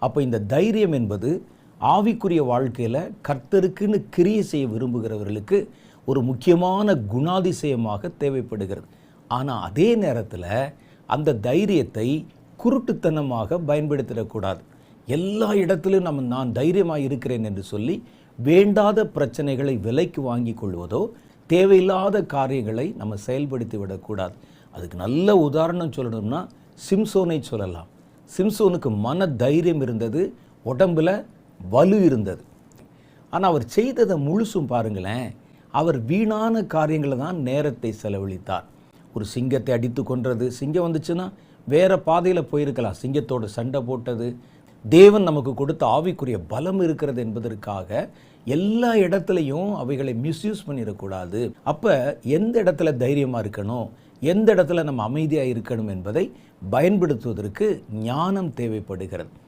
அப்போ இந்த தைரியம் என்பது ஆவிக்குரிய வாழ்க்கையில் கர்த்தருக்குன்னு கிரியை செய்ய விரும்புகிறவர்களுக்கு ஒரு முக்கியமான குணாதிசயமாக தேவைப்படுகிறது. ஆனால் அதே நேரத்தில் அந்த தைரியத்தை குருட்டுத்தனமாக பயன்படுத்திடக்கூடாது. எல்லா இடத்திலும் நான் தைரியமாக இருக்கிறேன் என்று சொல்லி வேண்டாத பிரச்சனைகளை விலைக்கு வாங்கி கொள்வதோ தேவையில்லாத காரியங்களை நம்ம செயல்படுத்தி விடக்கூடாது. அதுக்கு நல்ல உதாரணம் சொல்லணும்னா சிம்சோனை சொல்லலாம். சிம்சோனுக்கு மன தைரியம் இருந்தது, உடம்புல வலு இருந்தது. ஆனால் அவர் செய்ததை முழுசும் பாருங்களேன், அவர் வீணான காரியங்களை தான் நேரத்தை செலவழித்தார். ஒரு சிங்கத்தை அடித்து கொன்றது, சிங்கம் வந்துச்சுன்னா வேற பாதையில் போயிருக்கலாம். சிங்கத்தோட சண்டை போட்டது, தேவன் நமக்கு கொடுத்த ஆவிக்குரிய பலம் இருக்கிறது என்பதற்காக எல்லா இடத்துலையும் அவைகளை மிஸ்யூஸ் பண்ணிடக்கூடாது. அப்போ எந்த இடத்துல தைரியமாக இருக்கணும், எந்த இடத்துல நம்ம அமைதியாக இருக்கணும் என்பதை பயன்படுத்துவதற்கு ஞானம் தேவைப்படுகிறது.